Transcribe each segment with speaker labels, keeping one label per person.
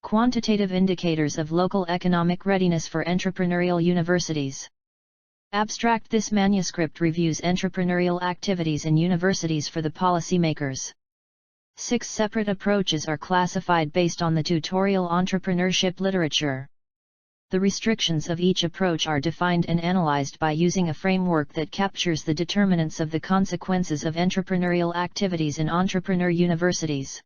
Speaker 1: Quantitative indicators of local economic readiness for entrepreneurial universities. Abstract: this manuscript reviews entrepreneurial activities in universities for the policymakers. 6 separate approaches are classified based on the tutorial entrepreneurship literature. The restrictions of each approach are defined and analyzed by using a framework that captures the determinants of the consequences of entrepreneurial activities in entrepreneur universities.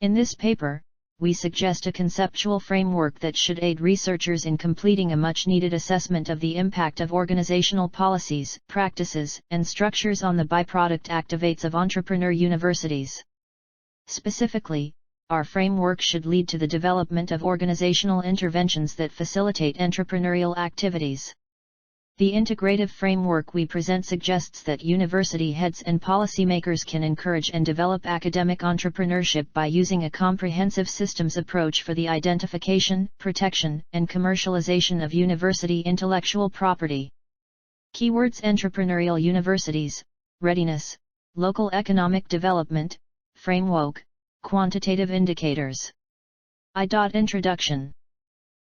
Speaker 1: In this paper, we suggest a conceptual framework that should aid researchers in completing a much-needed assessment of the impact of organizational policies, practices, and structures on the byproduct activates of entrepreneur universities. Specifically, our framework should lead to the development of organizational interventions that facilitate entrepreneurial activities. The integrative framework we present suggests that university heads and policymakers can encourage and develop academic entrepreneurship by using a comprehensive systems approach for the identification, protection, and commercialization of university intellectual property. Keywords: entrepreneurial universities, readiness, local economic development, framework, quantitative indicators. Introduction.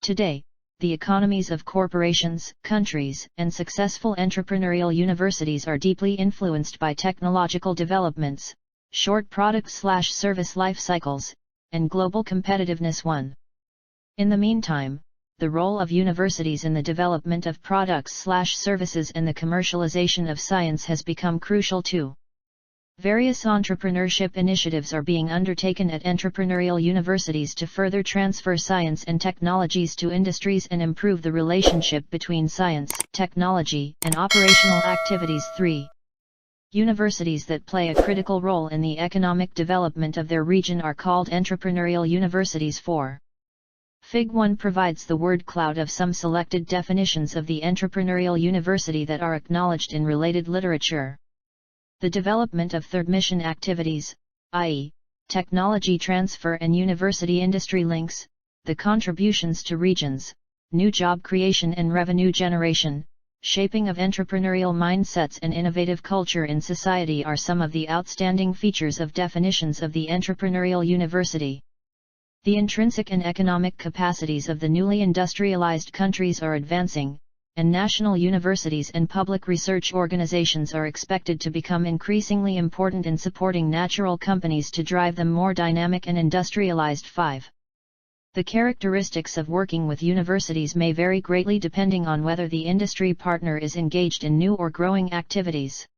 Speaker 1: Today, the economies of corporations, countries, and successful entrepreneurial universities are deeply influenced by technological developments, short product/service life cycles, and global competitiveness. In the meantime, the role of universities in the development of products/services and the commercialization of science has become crucial too. Various entrepreneurship initiatives are being undertaken at entrepreneurial universities to further transfer science and technologies to industries and improve the relationship between science, technology, and operational activities. 3. Universities that play a critical role in the economic development of their region are called entrepreneurial universities. 4. Fig. 1 provides the word cloud of some selected definitions of the entrepreneurial university that are acknowledged in related literature. The development of third mission activities, i.e., technology transfer and university industry links, the contributions to regions, new job creation and revenue generation, shaping of entrepreneurial mindsets and innovative culture in society are some of the outstanding features of definitions of the entrepreneurial university. The intrinsic and economic capacities of the newly industrialized countries are advancing, and national universities and public research organizations are expected to become increasingly important in supporting natural companies to drive them more dynamic and industrialized. 5. The characteristics of working with universities may vary greatly depending on whether the industry partner is engaged in new or growing activities.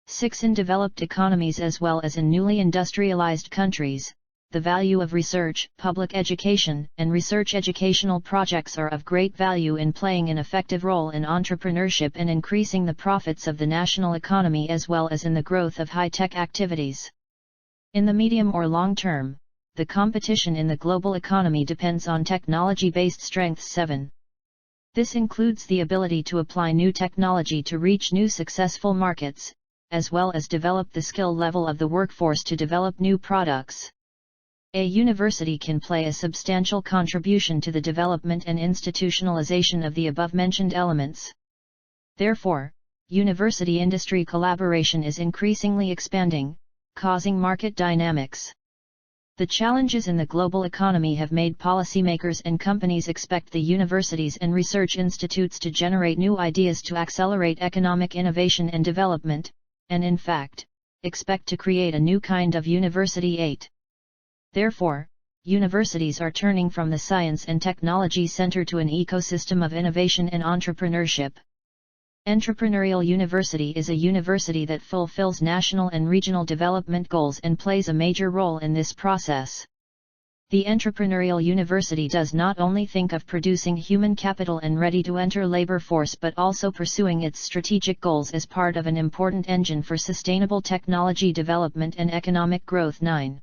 Speaker 1: 6. In developed economies as well as in newly industrialized countries, the value of research, public education, and research educational projects are of great value in playing an effective role in entrepreneurship and increasing the profits of the national economy as well as in the growth of high-tech activities. In the medium or long term, the competition in the global economy depends on technology-based strengths. 7. This includes the ability to apply new technology to reach new successful markets, as well as develop the skill level of the workforce to develop new products. A university can play a substantial contribution to the development and institutionalization of the above-mentioned elements. Therefore, university-industry collaboration is increasingly expanding, causing market dynamics. The challenges in the global economy have made policymakers and companies expect the universities and research institutes to generate new ideas to accelerate economic innovation and development, and in fact, expect to create a new kind of university. 8. Therefore, universities are turning from the science and technology center to an ecosystem of innovation and entrepreneurship. Entrepreneurial University is a university that fulfills national and regional development goals and plays a major role in this process. The Entrepreneurial University does not only think of producing human capital and ready-to-enter labor force but also pursuing its strategic goals as part of an important engine for sustainable technology development and economic growth. 9.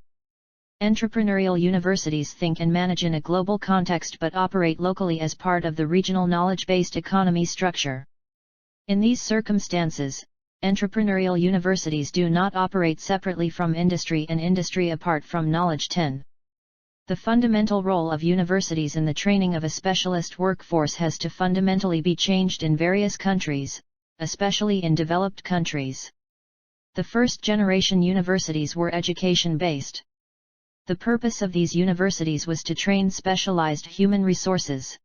Speaker 1: Entrepreneurial universities think and manage in a global context but operate locally as part of the regional knowledge-based economy structure. In these circumstances, entrepreneurial universities do not operate separately from industry and industry apart from knowledge. 10. The fundamental role of universities in the training of a specialist workforce has to fundamentally be changed in various countries, especially in developed countries. The first-generation universities were education-based. The purpose of these universities was to train specialized human resources.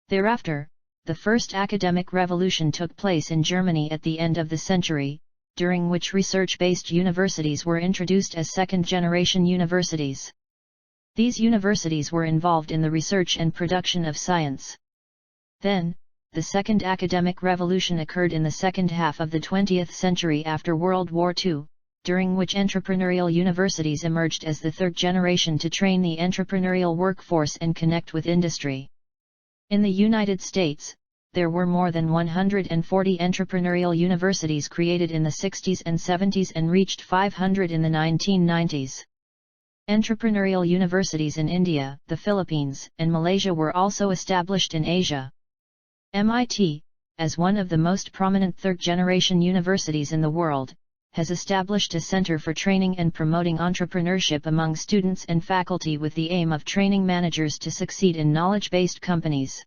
Speaker 1: Thereafter, the first academic revolution took place in Germany at the end of the century, during which research-based universities were introduced as second-generation universities. These universities were involved in the research and production of science. Then, the second academic revolution occurred in the second half of the 20th century after World War II, during which entrepreneurial universities emerged as the third generation to train the entrepreneurial workforce and connect with industry. In the United States, there were more than 140 entrepreneurial universities created in the 60s and 70s and reached 500 in the 1990s. Entrepreneurial universities in India, the Philippines, and Malaysia were also established in Asia. MIT, as one of the most prominent third-generation universities in the world, has established a center for training and promoting entrepreneurship among students and faculty with the aim of training managers to succeed in knowledge-based companies.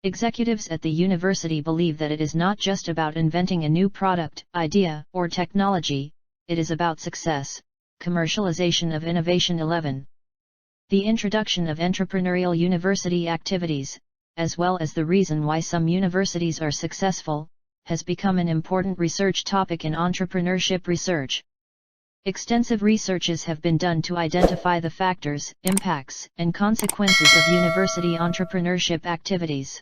Speaker 1: Executives at the university believe that it is not just about inventing a new product, idea, or technology, it is about success, commercialization of innovation. 11. The introduction of entrepreneurial university activities, as well as the reason why some universities are successful, has become an important research topic in entrepreneurship research. Extensive researches have been done to identify the factors, impacts, and consequences of university entrepreneurship activities.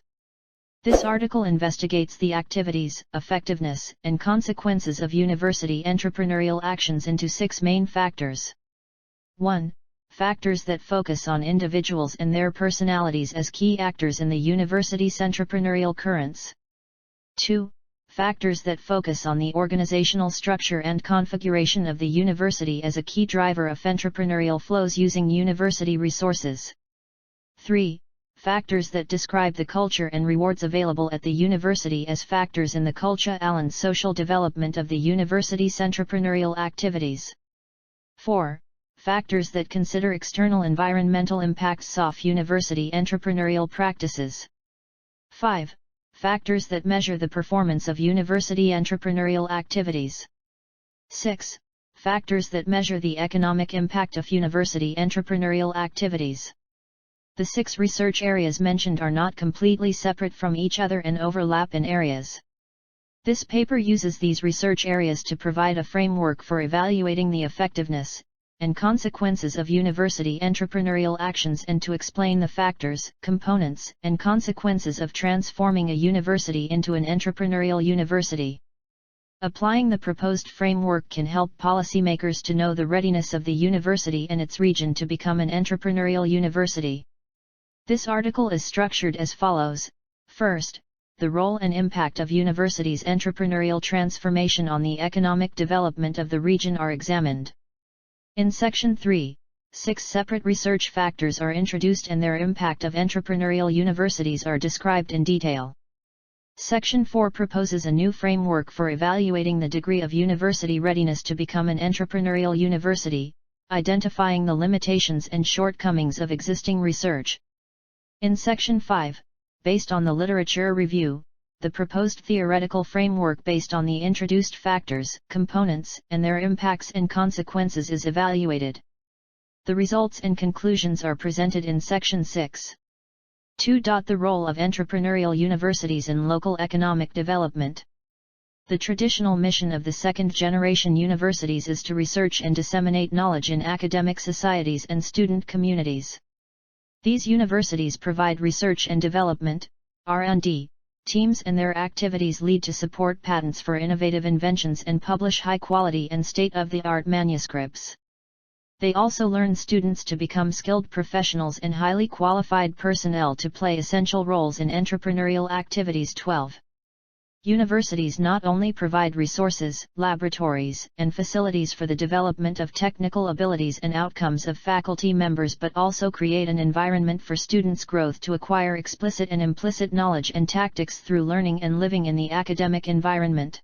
Speaker 1: This article investigates the activities, effectiveness, and consequences of university entrepreneurial actions into 6 main factors. 1. Factors that focus on individuals and their personalities as key actors in the university's entrepreneurial currents. 2. Factors that focus on the organizational structure and configuration of the university as a key driver of entrepreneurial flows using university resources. 3. Factors that describe the culture and rewards available at the university as factors in the culture and social development of the university's entrepreneurial activities. 4. Factors that consider external environmental impacts of university entrepreneurial practices. 5. Factors that measure the performance of university entrepreneurial activities. 6. Factors that measure the economic impact of university entrepreneurial activities. The 6 research areas mentioned are not completely separate from each other and overlap in areas. This paper uses these research areas to provide a framework for evaluating the effectiveness and consequences of university entrepreneurial actions and to explain the factors, components, and consequences of transforming a university into an entrepreneurial university. Applying the proposed framework can help policymakers to know the readiness of the university and its region to become an entrepreneurial university. This article is structured as follows. First, the role and impact of universities' entrepreneurial transformation on the economic development of the region are examined. In Section 3, 6 separate research factors are introduced and their impact of entrepreneurial universities are described in detail. Section 4 proposes a new framework for evaluating the degree of university readiness to become an entrepreneurial university, identifying the limitations and shortcomings of existing research. In Section 5, based on the literature review, the proposed theoretical framework based on the introduced factors, components, and their impacts and consequences is evaluated. The results and conclusions are presented in Section 6. 2. The role of entrepreneurial universities in local economic development. The traditional mission of the second-generation universities is to research and disseminate knowledge in academic societies and student communities. These universities provide research and development, R&D, teams, and their activities lead to support patents for innovative inventions and publish high-quality and state-of-the-art manuscripts. They also learn students to become skilled professionals and highly qualified personnel to play essential roles in entrepreneurial activities. 12. Universities not only provide resources, laboratories, and facilities for the development of technical abilities and outcomes of faculty members but also create an environment for students' growth to acquire explicit and implicit knowledge and tactics through learning and living in the academic environment.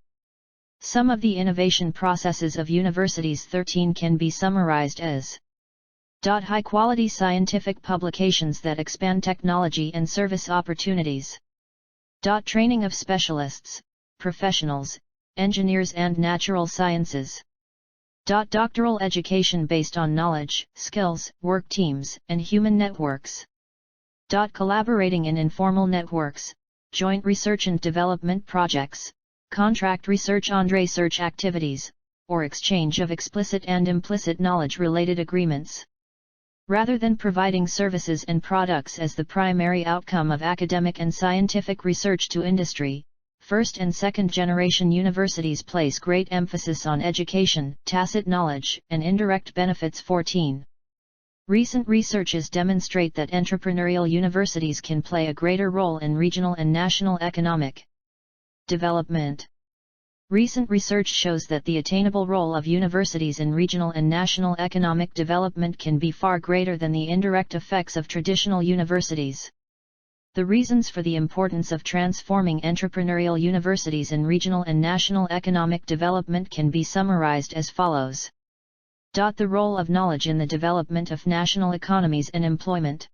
Speaker 1: Some of the innovation processes of universities. 13 can be summarized as high-quality scientific publications that expand technology and service opportunities. Training of specialists, professionals, engineers and natural sciences. Doctoral education based on knowledge, skills, work teams, and human networks. Collaborating in informal networks, joint research and development projects, contract research and research activities, or exchange of explicit and implicit knowledge-related agreements. Rather than providing services and products as the primary outcome of academic and scientific research to industry, first and second generation universities place great emphasis on education, tacit knowledge, and indirect benefits. 14. Recent researches demonstrate that entrepreneurial universities can play a greater role in regional and national economic development. Recent research shows that the attainable role of universities in regional and national economic development can be far greater than the indirect effects of traditional universities. The reasons for the importance of transforming entrepreneurial universities in regional and national economic development can be summarized as follows. The role of knowledge in the development of national economies and employment.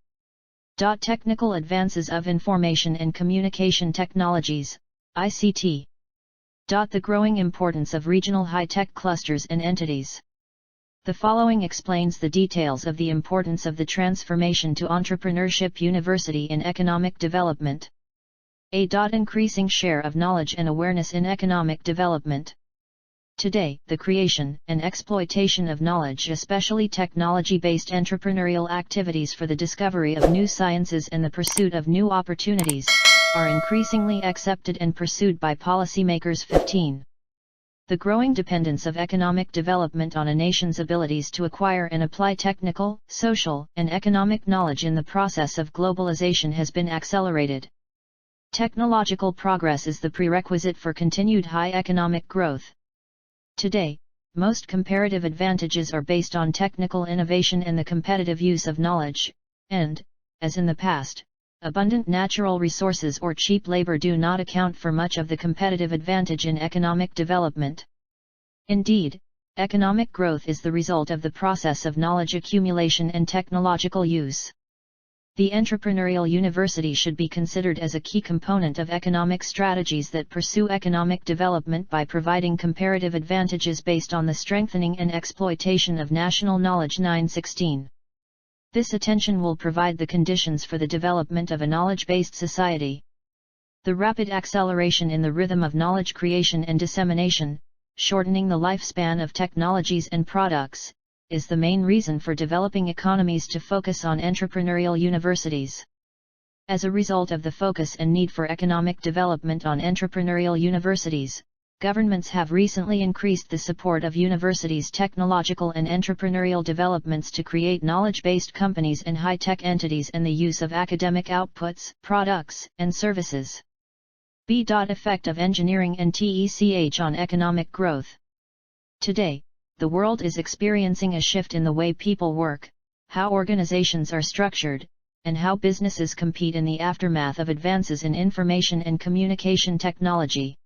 Speaker 1: Technical advances of information and communication technologies, ICT. The growing importance of regional high-tech clusters and entities. The following explains the details of the importance of the transformation to entrepreneurship university in economic development. Increasing share of knowledge and awareness in economic development. Today, the creation and exploitation of knowledge, especially technology-based entrepreneurial activities for the discovery of new sciences and the pursuit of new opportunities, are increasingly accepted and pursued by policymakers. 15. The growing dependence of economic development on a nation's abilities to acquire and apply technical, social, and economic knowledge in the process of globalization has been accelerated. Technological progress is the prerequisite for continued high economic growth. Today, most comparative advantages are based on technical innovation and the competitive use of knowledge, and, as in the past, abundant natural resources or cheap labor do not account for much of the competitive advantage in economic development. Indeed, economic growth is the result of the process of knowledge accumulation and technological use. The entrepreneurial university should be considered as a key component of economic strategies that pursue economic development by providing comparative advantages based on the strengthening and exploitation of national knowledge. 916. This attention will provide the conditions for the development of a knowledge-based society. The rapid acceleration in the rhythm of knowledge creation and dissemination, shortening the lifespan of technologies and products, is the main reason for developing economies to focus on entrepreneurial universities. As a result of the focus and need for economic development on entrepreneurial universities, governments have recently increased the support of universities' technological and entrepreneurial developments to create knowledge-based companies and high-tech entities and the use of academic outputs, products, and services. Effect of engineering and tech on economic growth. Today, the world is experiencing a shift in the way people work, how organizations are structured, and how businesses compete in the aftermath of advances in information and communication technology.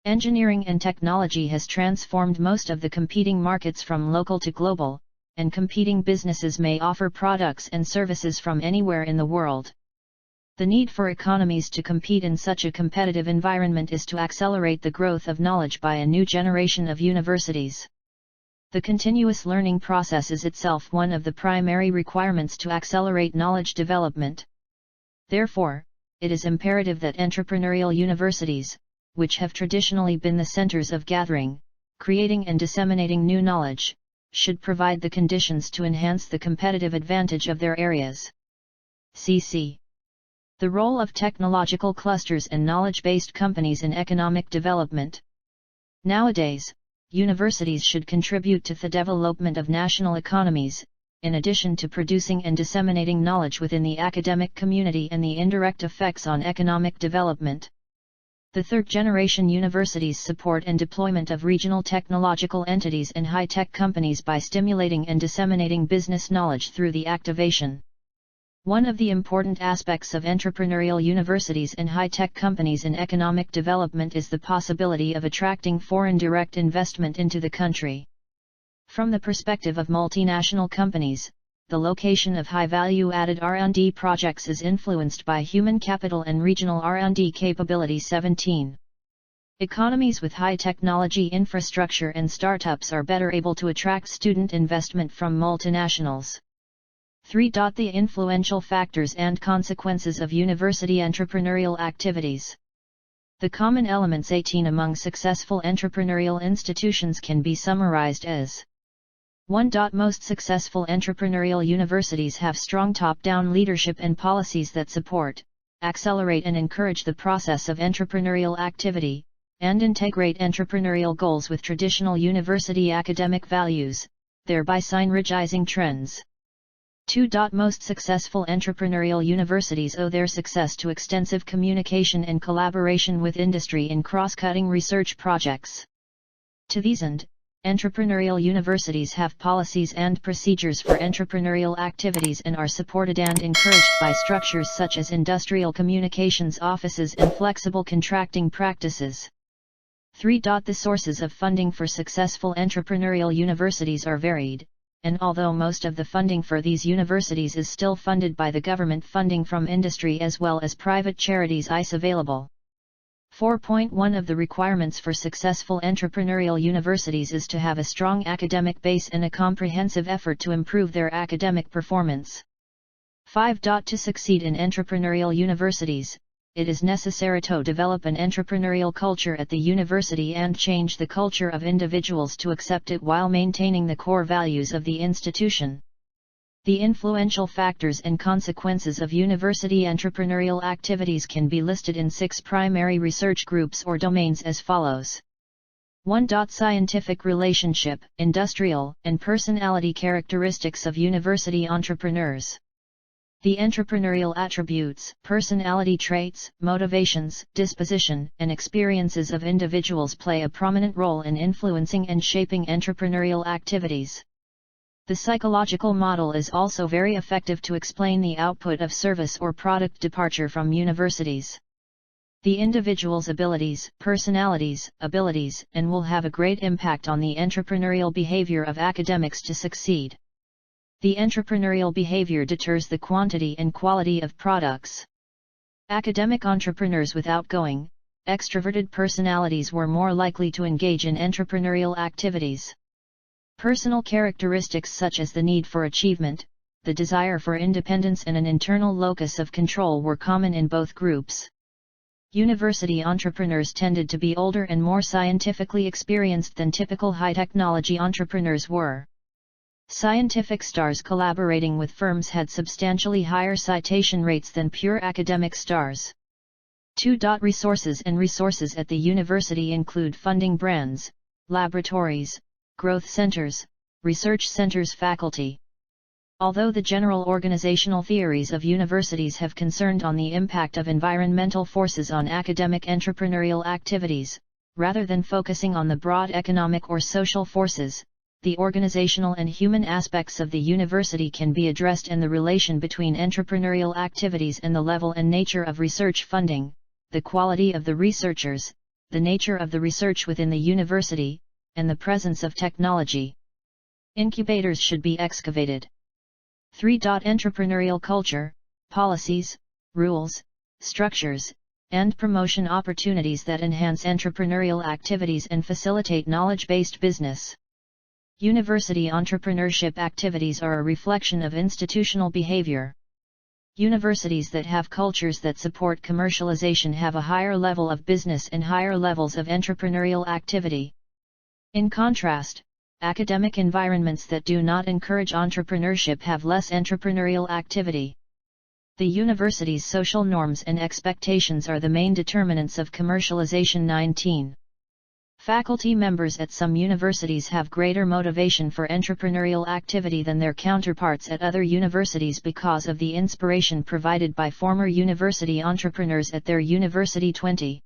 Speaker 1: Engineering and technology has transformed most of the competing markets from local to global, and competing businesses may offer products and services from anywhere in the world. The need for economies to compete in such a competitive environment is to accelerate the growth of knowledge by a new generation of universities. The continuous learning process is itself one of the primary requirements to accelerate knowledge development. Therefore, it is imperative that entrepreneurial universities, which have traditionally been the centers of gathering, creating and disseminating new knowledge, should provide the conditions to enhance the competitive advantage of their areas. cc. The role of technological clusters and knowledge-based companies in economic development. Nowadays, universities should contribute to the development of national economies, in addition to producing and disseminating knowledge within the academic community and the indirect effects on economic development. The third-generation universities support and deployment of regional technological entities and high-tech companies by stimulating and disseminating business knowledge through the activation. One of the important aspects of entrepreneurial universities and high-tech companies in economic development is the possibility of attracting foreign direct investment into the country. From the perspective of multinational companies, the location of high-value-added R&D projects is influenced by human capital and regional R&D capability. 17. Economies with high technology infrastructure and startups are better able to attract student investment from multinationals. 3. The influential factors and consequences of university entrepreneurial activities. The common elements 18 among successful entrepreneurial institutions can be summarized as 1. Most successful entrepreneurial universities have strong top-down leadership and policies that support, accelerate and encourage the process of entrepreneurial activity, and integrate entrepreneurial goals with traditional university academic values, thereby synergizing trends. 2. Most successful entrepreneurial universities owe their success to extensive communication and collaboration with industry in cross-cutting research projects. To these end, entrepreneurial universities have policies and procedures for entrepreneurial activities and are supported and encouraged by structures such as industrial communications offices and flexible contracting practices. 3. The sources of funding for successful entrepreneurial universities are varied, and although most of the funding for these universities is still funded by the government, funding from industry as well as private charities is available. 4.1 of the requirements for successful entrepreneurial universities is to have a strong academic base and a comprehensive effort to improve their academic performance. 5. To succeed in entrepreneurial universities, it is necessary to develop an entrepreneurial culture at the university and change the culture of individuals to accept it while maintaining the core values of the institution. The influential factors and consequences of university entrepreneurial activities can be listed in 6 primary research groups or domains as follows. 1. Scientific relationship, industrial, and personality characteristics of university entrepreneurs. The entrepreneurial attributes, personality traits, motivations, disposition, and experiences of individuals play a prominent role in influencing and shaping entrepreneurial activities. The psychological model is also very effective to explain the output of service or product departure from universities. The individual's abilities, personalities, abilities, and will have a great impact on the entrepreneurial behavior of academics to succeed. The entrepreneurial behavior deters the quantity and quality of products. Academic entrepreneurs with outgoing, extroverted personalities were more likely to engage in entrepreneurial activities. Personal characteristics such as the need for achievement, the desire for independence and an internal locus of control were common in both groups. University entrepreneurs tended to be older and more scientifically experienced than typical high-technology entrepreneurs were. Scientific stars collaborating with firms had substantially higher citation rates than pure academic stars. 2. Resources and resources at the university include funding brands, laboratories, growth centers, research centers, faculty. Although the general organizational theories of universities have concerned on the impact of environmental forces on academic entrepreneurial activities, rather than focusing on the broad economic or social forces, the organizational and human aspects of the university can be addressed, and the relation between entrepreneurial activities and the level and nature of research funding, the quality of the researchers, the nature of the research within the university, and the presence of technology. Incubators should be excavated. 3. Entrepreneurial culture, policies, rules, structures, and promotion opportunities that enhance entrepreneurial activities and facilitate knowledge-based business. University entrepreneurship activities are a reflection of institutional behavior. Universities that have cultures that support commercialization have a higher level of business and higher levels of entrepreneurial activity. In contrast, academic environments that do not encourage entrepreneurship have less entrepreneurial activity. The university's social norms and expectations are the main determinants of commercialization. 19. Faculty members at some universities have greater motivation for entrepreneurial activity than their counterparts at other universities because of the inspiration provided by former university entrepreneurs at their university. 20.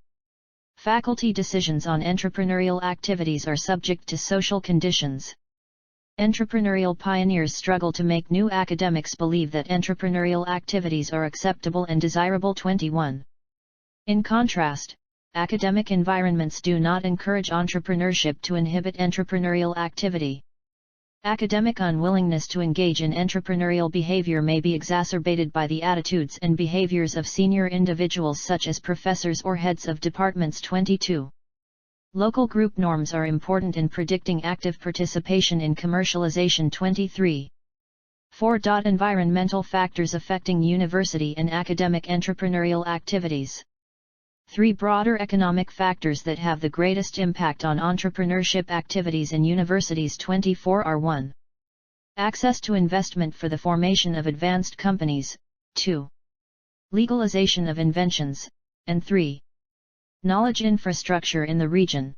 Speaker 1: Faculty decisions on entrepreneurial activities are subject to social conditions. Entrepreneurial pioneers struggle to make new academics believe that entrepreneurial activities are acceptable and desirable. 21. In contrast, academic environments do not encourage entrepreneurship to inhibit entrepreneurial activity. Academic unwillingness to engage in entrepreneurial behavior may be exacerbated by the attitudes and behaviors of senior individuals such as professors or heads of departments. 22. Local group norms are important in predicting active participation in commercialization. 23. 4. Environmental factors affecting university and academic entrepreneurial activities. 3. Broader economic factors that have the greatest impact on entrepreneurship activities in universities. 24 are 1. Access to investment for the formation of advanced companies, 2. Legalization of inventions, and 3. Knowledge infrastructure in the region.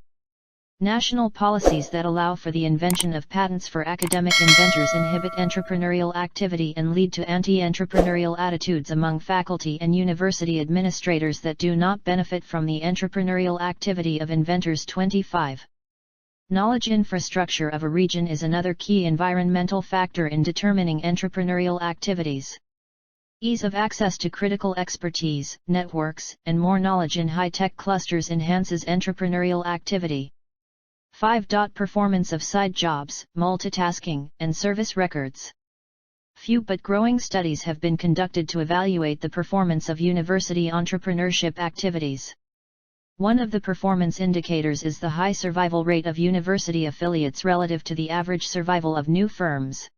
Speaker 1: National policies that allow for the invention of patents for academic inventors inhibit entrepreneurial activity and lead to anti-entrepreneurial attitudes among faculty and university administrators that do not benefit from the entrepreneurial activity of inventors. 25. Knowledge infrastructure of a region is another key environmental factor in determining entrepreneurial activities. Ease of access to critical expertise, networks, and more knowledge in high-tech clusters enhances entrepreneurial activity. 5. Performance of side jobs, multitasking, and service records. Few but growing studies have been conducted to evaluate the performance of university entrepreneurship activities. One of the performance indicators is the high survival rate of university affiliates relative to the average survival of new firms.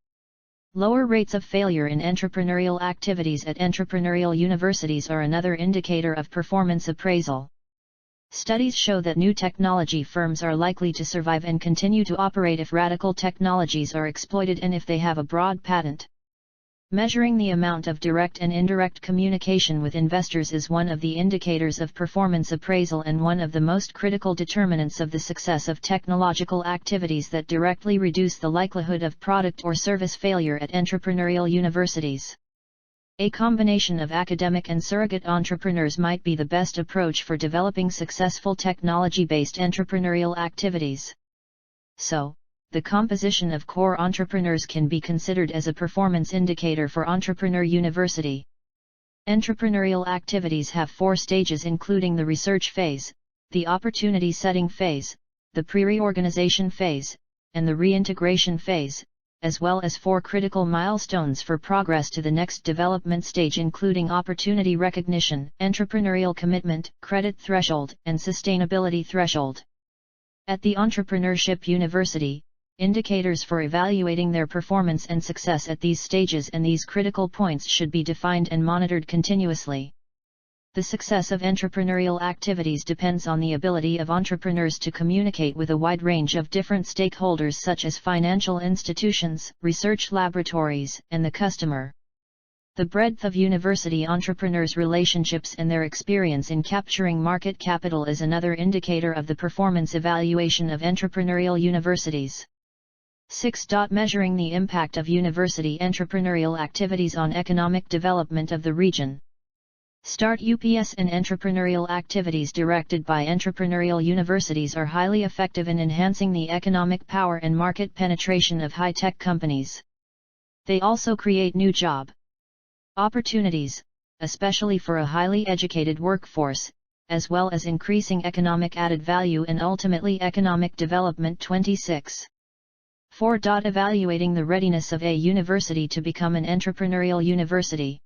Speaker 1: Lower rates of failure in entrepreneurial activities at entrepreneurial universities are another indicator of performance appraisal. Studies show that new technology firms are likely to survive and continue to operate if radical technologies are exploited and if they have a broad patent. Measuring the amount of direct and indirect communication with investors is one of the indicators of performance appraisal and one of the most critical determinants of the success of technological activities that directly reduce the likelihood of product or service failure at entrepreneurial universities. A combination of academic and surrogate entrepreneurs might be the best approach for developing successful technology-based entrepreneurial activities. So, the composition of core entrepreneurs can be considered as a performance indicator for Entrepreneur University. Entrepreneurial activities have 4 stages including the research phase, the opportunity setting phase, the pre-reorganization phase, and the reintegration phase, as well as 4 critical milestones for progress to the next development stage including opportunity recognition, entrepreneurial commitment, credit threshold, and sustainability threshold. At the Entrepreneurship University, indicators for evaluating their performance and success at these stages and these critical points should be defined and monitored continuously. The success of entrepreneurial activities depends on the ability of entrepreneurs to communicate with a wide range of different stakeholders such as financial institutions, research laboratories, and the customer. The breadth of university entrepreneurs' relationships and their experience in capturing market capital is another indicator of the performance evaluation of entrepreneurial universities. 6. Measuring the impact of university entrepreneurial activities on economic development of the region. START UPS and entrepreneurial activities directed by entrepreneurial universities are highly effective in enhancing the economic power and market penetration of high-tech companies. They also create new job opportunities, especially for a highly educated workforce, as well as increasing economic added value and ultimately economic development. 26. 4. Evaluating the readiness of a university to become an entrepreneurial university.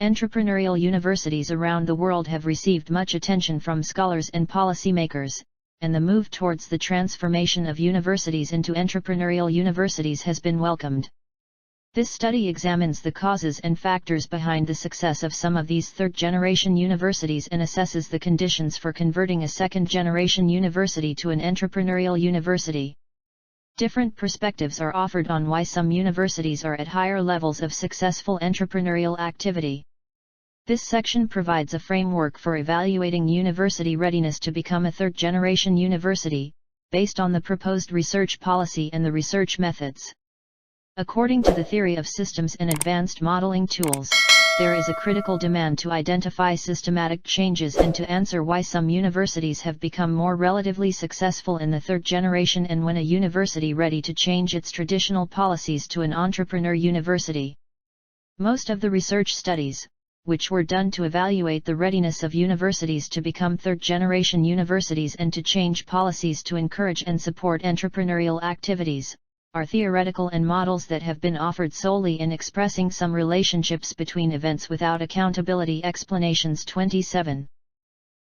Speaker 1: Entrepreneurial universities around the world have received much attention from scholars and policymakers, and the move towards the transformation of universities into entrepreneurial universities has been welcomed. This study examines the causes and factors behind the success of some of these third-generation universities and assesses the conditions for converting a second-generation university to an entrepreneurial university. Different perspectives are offered on why some universities are at higher levels of successful entrepreneurial activity. This section provides a framework for evaluating university readiness to become a third-generation university, based on the proposed research policy and the research methods. According to the theory of systems and advanced modeling tools, there is a critical demand to identify systematic changes and to answer why some universities have become more relatively successful in the third generation and when a university ready to change its traditional policies to an entrepreneur university. Most of the research studies, which were done to evaluate the readiness of universities to become third-generation universities and to change policies to encourage and support entrepreneurial activities, are theoretical and models that have been offered solely in expressing some relationships between events without accountability explanations. 27.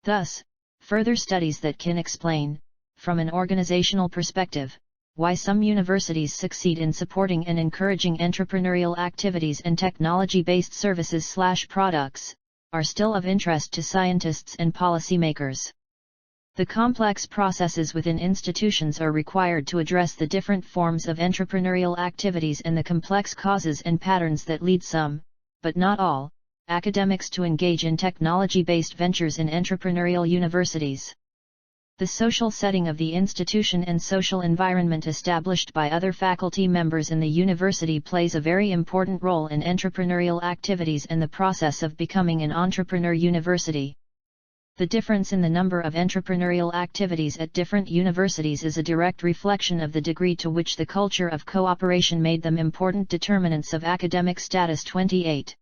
Speaker 1: Thus, further studies that can explain, from an organizational perspective, why some universities succeed in supporting and encouraging entrepreneurial activities and technology-based services/products, are still of interest to scientists and policymakers. The complex processes within institutions are required to address the different forms of entrepreneurial activities and the complex causes and patterns that lead some, but not all, academics to engage in technology-based ventures in entrepreneurial universities. The social setting of the institution and social environment established by other faculty members in the university plays a very important role in entrepreneurial activities and the process of becoming an entrepreneur university. The difference in the number of entrepreneurial activities at different universities is a direct reflection of the degree to which the culture of cooperation made them important determinants of academic status. 28.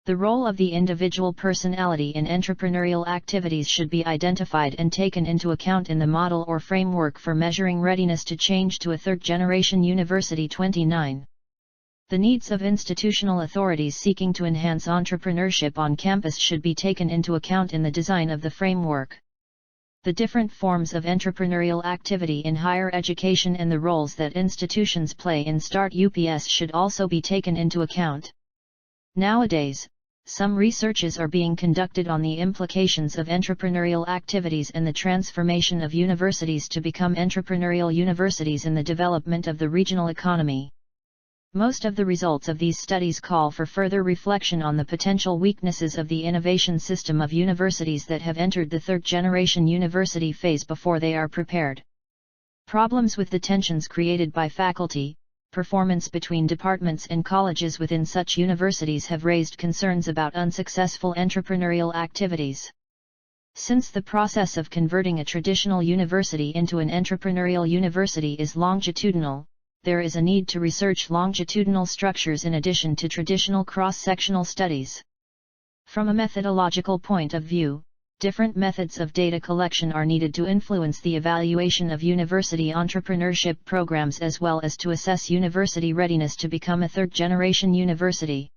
Speaker 1: The role of the individual personality in entrepreneurial activities should be identified and taken into account in the model or framework for measuring readiness to change to a third-generation university. 29. The needs of institutional authorities seeking to enhance entrepreneurship on campus should be taken into account in the design of the framework. The different forms of entrepreneurial activity in higher education and the roles that institutions play in START UPS should also be taken into account. Nowadays, some researches are being conducted on the implications of entrepreneurial activities and the transformation of universities to become entrepreneurial universities in the development of the regional economy. Most of the results of these studies call for further reflection on the potential weaknesses of the innovation system of universities that have entered the third-generation university phase before they are prepared. Problems with the tensions created by faculty, performance between departments and colleges within such universities have raised concerns about unsuccessful entrepreneurial activities. Since the process of converting a traditional university into an entrepreneurial university is longitudinal, there is a need to research longitudinal structures in addition to traditional cross-sectional studies. From a methodological point of view, different methods of data collection are needed to influence the evaluation of university entrepreneurship programs as well as to assess university readiness to become a third-generation university.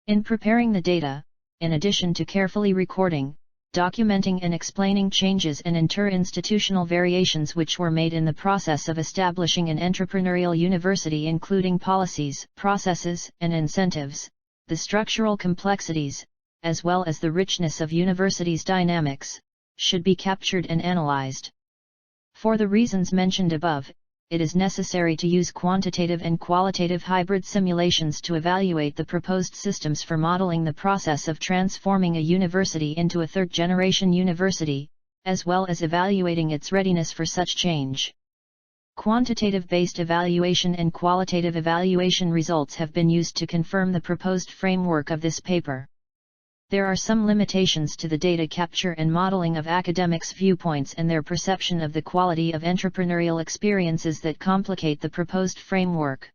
Speaker 1: In preparing the data, in addition to carefully recording, documenting and explaining changes and inter-institutional variations which were made in the process of establishing an entrepreneurial university including policies, processes, and incentives, the structural complexities, as well as the richness of universities' dynamics, should be captured and analyzed. For the reasons mentioned above, it is necessary to use quantitative and qualitative hybrid simulations to evaluate the proposed systems for modeling the process of transforming a university into a third-generation university, as well as evaluating its readiness for such change. Quantitative-based evaluation and qualitative evaluation results have been used to confirm the proposed framework of this paper. There are some limitations to the data capture and modeling of academics' viewpoints and their perception of the quality of entrepreneurial experiences that complicate the proposed framework.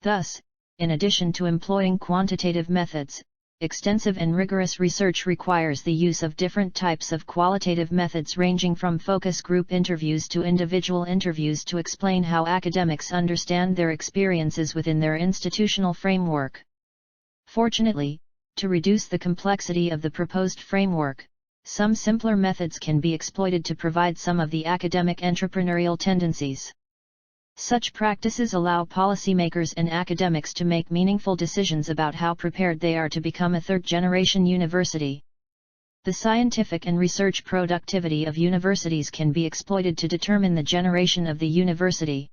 Speaker 1: Thus, in addition to employing quantitative methods, extensive and rigorous research requires the use of different types of qualitative methods ranging from focus group interviews to individual interviews to explain how academics understand their experiences within their institutional framework. Fortunately, to reduce the complexity of the proposed framework, some simpler methods can be exploited to provide some of the academic entrepreneurial tendencies. Such practices allow policymakers and academics to make meaningful decisions about how prepared they are to become a third-generation university. The scientific and research productivity of universities can be exploited to determine the generation of the university.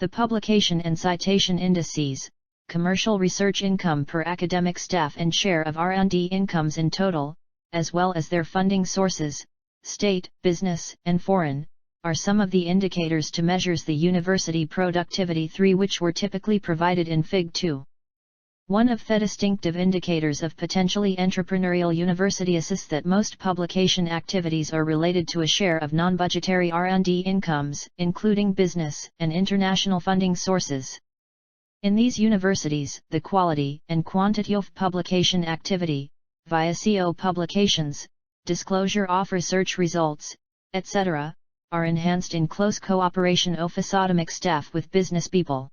Speaker 1: The publication and citation indices, commercial research income per academic staff and share of R&D incomes in total, as well as their funding sources, state, business, and foreign, are some of the indicators to measures the university productivity 3 which were typically provided in Fig. 2. One of the distinctive indicators of potentially entrepreneurial university is that most publication activities are related to a share of non-budgetary R&D incomes, including business and international funding sources. In these universities, the quality and quantity of publication activity, via CO publications, disclosure of research results, etc., are enhanced in close cooperation of academic staff with business people.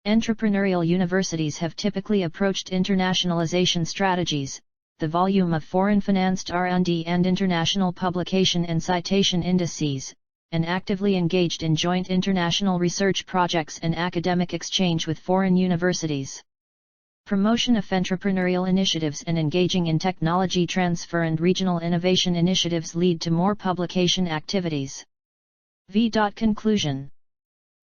Speaker 1: Entrepreneurial universities have typically approached internationalization strategies, the volume of foreign-financed R&D and international publication and citation indices, and actively engaged in joint international research projects and academic exchange with foreign universities. Promotion of entrepreneurial initiatives and engaging in technology transfer and regional innovation initiatives lead to more publication activities. Conclusion.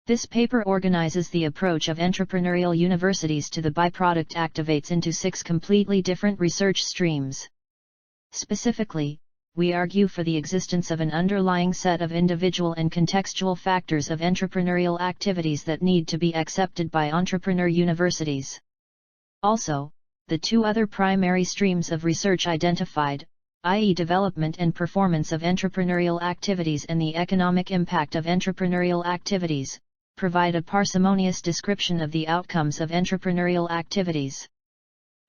Speaker 1: This paper organizes the approach of entrepreneurial universities to the byproduct activates into 6 completely different research streams. Specifically, we argue for the existence of an underlying set of individual and contextual factors of entrepreneurial activities that need to be accepted by entrepreneur universities. Also, the 2 other primary streams of research identified, i.e. development and performance of entrepreneurial activities and the economic impact of entrepreneurial activities, provide a parsimonious description of the outcomes of entrepreneurial activities.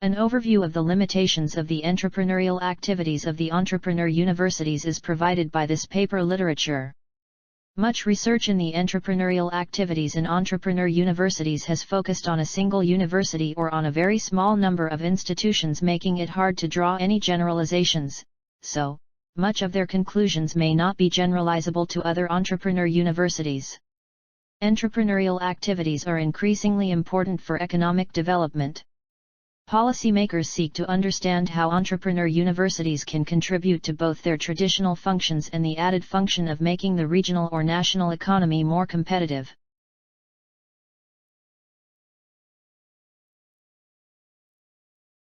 Speaker 1: An overview of the limitations of the entrepreneurial activities of the entrepreneur universities is provided by this paper literature. Much research in the entrepreneurial activities in entrepreneur universities has focused on a single university or on a very small number of institutions, making it hard to draw any generalizations, so much of their conclusions may not be generalizable to other entrepreneur universities. Entrepreneurial activities are increasingly important for economic development. Policymakers seek to understand how entrepreneur universities can contribute to both their traditional functions and the added function of making the regional or national economy more competitive.